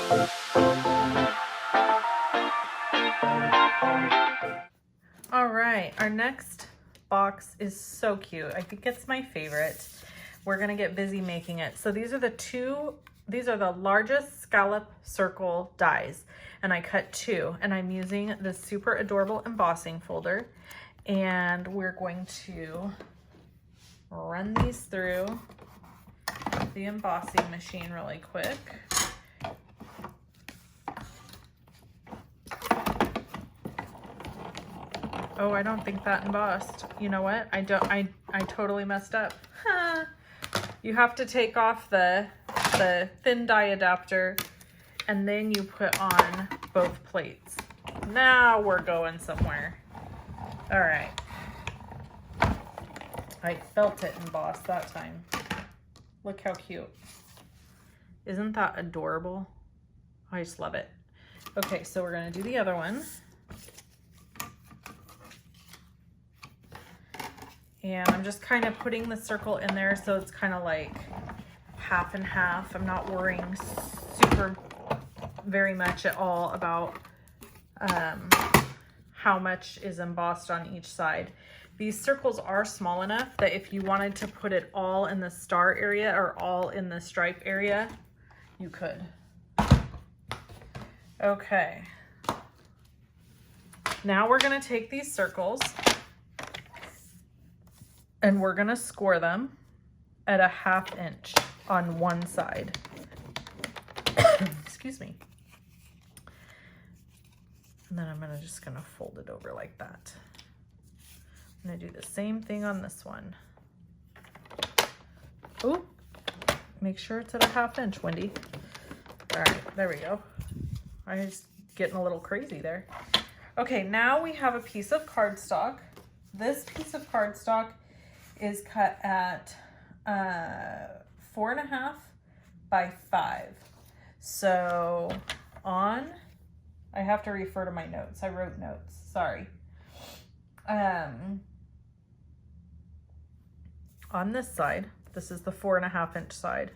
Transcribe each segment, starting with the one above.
All right, our next box is so cute. I think it's my favorite. We're gonna get busy making it. So these are the largest scallop circle dies, and I cut 2, and I'm using this super adorable embossing folder, and we're going to run these through the embossing machine really quick. Oh, I don't think that embossed. You know what? I totally messed up. Huh. You have to take off the thin die adapter, and then you put on both plates. Now we're going somewhere. All right. I felt it embossed that time. Look how cute. Isn't that adorable? I just love it. Okay, so we're gonna do the other one. And I'm just kind of putting the circle in there so it's kind of like half and half. I'm not worrying very much at all about how much is embossed on each side. These circles are small enough that if you wanted to put it all in the star area or all in the stripe area, you could. Okay. Now we're gonna take these circles and we're gonna score them at a 1/2 inch on one side. Excuse me. And then I'm just gonna fold it over like that. I'm gonna do the same thing on this one. Ooh, make sure it's at a 1/2 inch, Wendy. All right, there we go. I was getting a little crazy there. Okay, now we have a piece of cardstock. This piece of cardstock is cut at 4.5 by 5. So I have to refer to my notes. I wrote notes, sorry. On this side, this is the 4.5 inch side,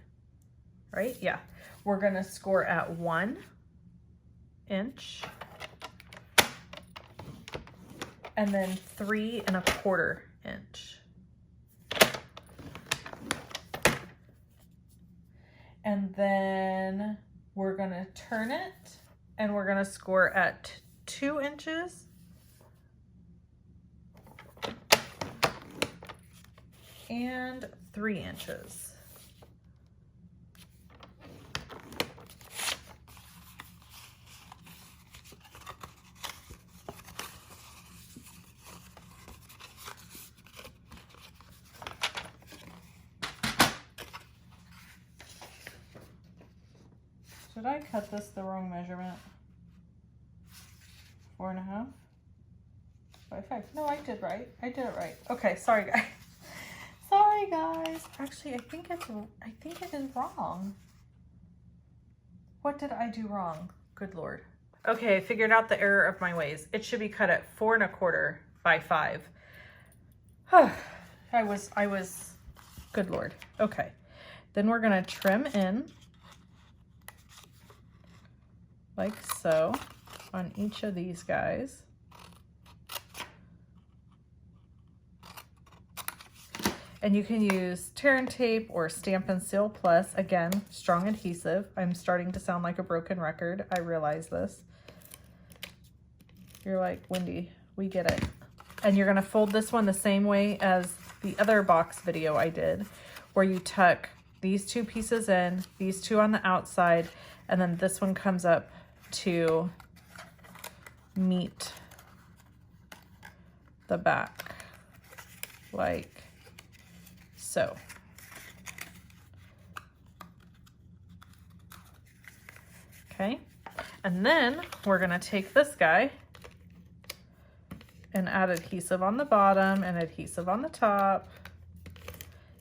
right? Yeah. We're gonna score at 1 inch and then 3.25 inch. And then we're gonna turn it and we're gonna score at 2 inches and 3 inches. Did I cut this the wrong measurement? 4.5 by 5. No, I did right. I did it right. Okay, sorry guys. Sorry guys. Actually, I think it is wrong. What did I do wrong? Good Lord. Okay, I figured out the error of my ways. It should be cut at 4.25 by 5. I was, good Lord. Okay, then we're gonna trim in like so on each of these guys. And you can use tear and tape or Stampin' Seal Plus. Again, strong adhesive. I'm starting to sound like a broken record. I realize this. You're like, Wendy, we get it. And you're gonna fold this one the same way as the other box video I did, where you tuck these 2 pieces in, these 2 on the outside, and then this one comes up to meet the back, like so. Okay, and then we're gonna take this guy and add adhesive on the bottom and adhesive on the top.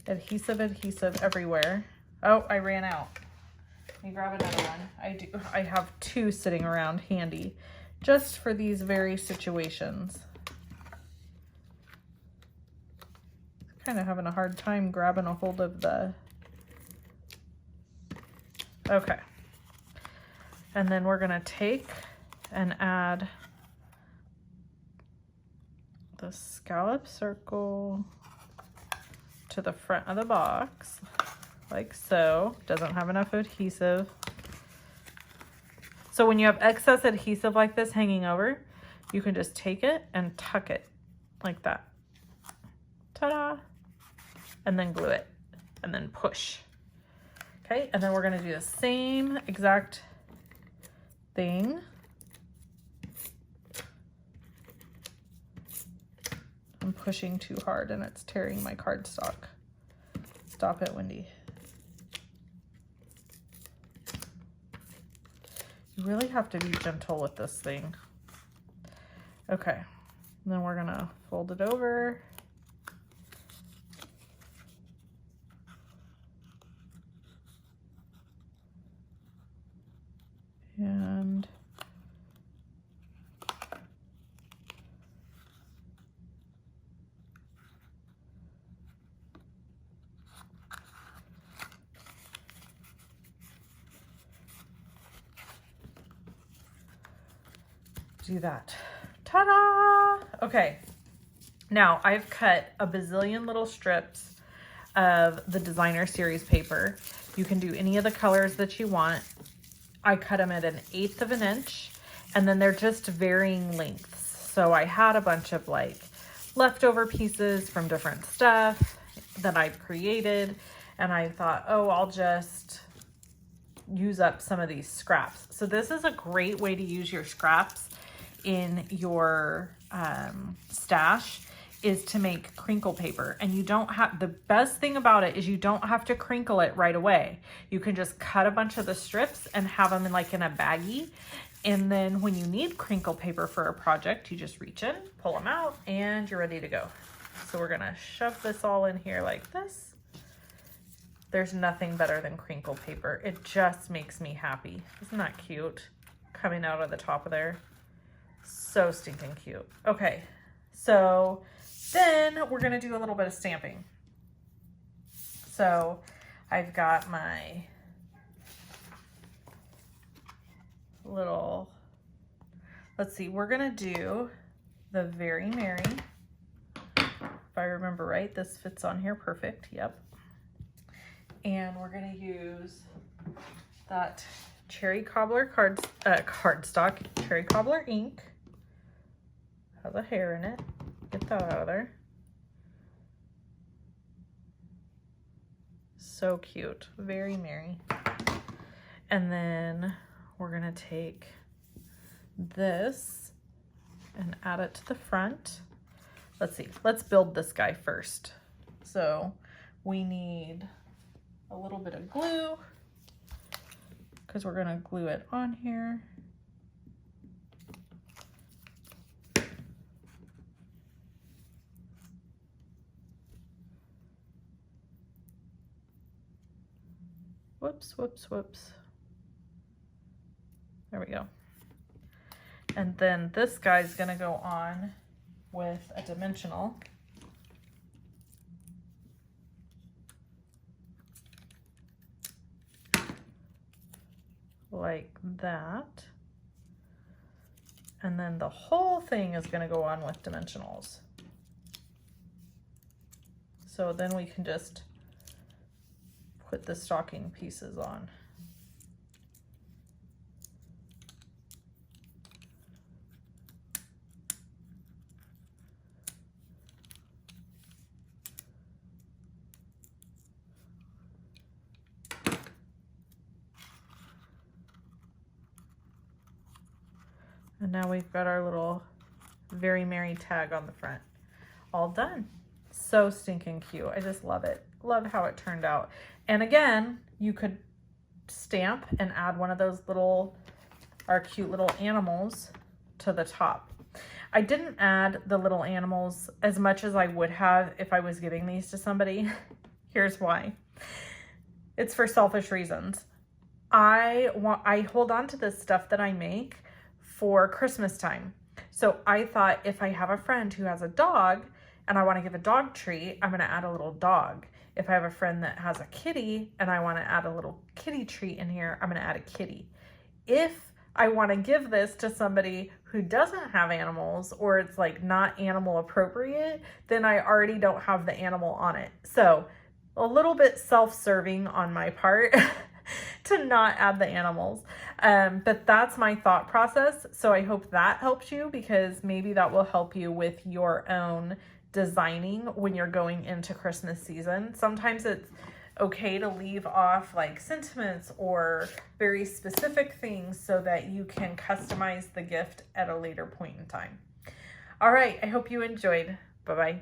Adhesive everywhere. Oh, I ran out. Let me grab another one. I have 2 sitting around handy just for these very situations. Kind of having a hard time grabbing a hold of the, okay. And then we're gonna take and add the scallop circle to the front of the box, like so. Doesn't have enough adhesive. So when you have excess adhesive like this hanging over, you can just take it and tuck it like that. Ta-da! And then glue it and then push. Okay, and then we're gonna do the same exact thing. I'm pushing too hard and it's tearing my cardstock. Stop it, Wendy. You really have to be gentle with this thing. Okay, and then we're gonna fold it over. And do that. Ta-da! Okay, now I've cut a bazillion little strips of the designer series paper. You can do any of the colors that you want. I cut them at 1/8 of an inch, and then they're just varying lengths. So I had a bunch of like leftover pieces from different stuff that I've created, and I thought, oh, I'll just use up some of these scraps. So this is a great way to use your scraps in your stash, is to make crinkle paper. And you don't have, the best thing about it is you don't have to crinkle it right away. You can just cut a bunch of the strips and have them in like in a baggie. And then when you need crinkle paper for a project, you just reach in, pull them out, and you're ready to go. So we're gonna shove this all in here like this. There's nothing better than crinkle paper. It just makes me happy. Isn't that cute? Coming out of the top of there. So stinking cute. Okay, so then we're gonna do a little bit of stamping. So I've got my little, let's see, we're gonna do the Very Merry. If I remember right, this fits on here perfect, yep. And we're gonna use that Cherry Cobbler cardstock, Cherry Cobbler ink. Has a hair in it. Get that out of there. So cute, Very Merry. And then we're gonna take this and add it to the front. Let's see, let's build this guy first. So we need a little bit of glue because we're gonna glue it on here. Whoops, whoops, whoops. There we go. And then this guy's gonna go on with a dimensional. Like that. And then the whole thing is gonna go on with dimensionals. So then we can just put the stocking pieces on. And now we've got our little Very Merry tag on the front. All done. So stinking cute. I just love it. Love how it turned out. And again, you could stamp and add one of those little, our cute little animals to the top. I didn't add the little animals as much as I would have if I was giving these to somebody. Here's why. It's for selfish reasons. I hold on to this stuff that I make for Christmas time. So I thought if I have a friend who has a dog and I want to give a dog treat, I'm going to add a little dog. If I have a friend that has a kitty and I want to add a little kitty treat in here, I'm going to add a kitty. if I want to give this to somebody who doesn't have animals, or it's like not animal appropriate, then I already don't have the animal on it. So a little bit self-serving on my part to not add the animals. But that's my thought process. So I hope that helps you, because maybe that will help you with your own designing when you're going into Christmas season. Sometimes it's okay to leave off like sentiments or very specific things so that you can customize the gift at a later point in time. All right, I hope you enjoyed. Bye-bye.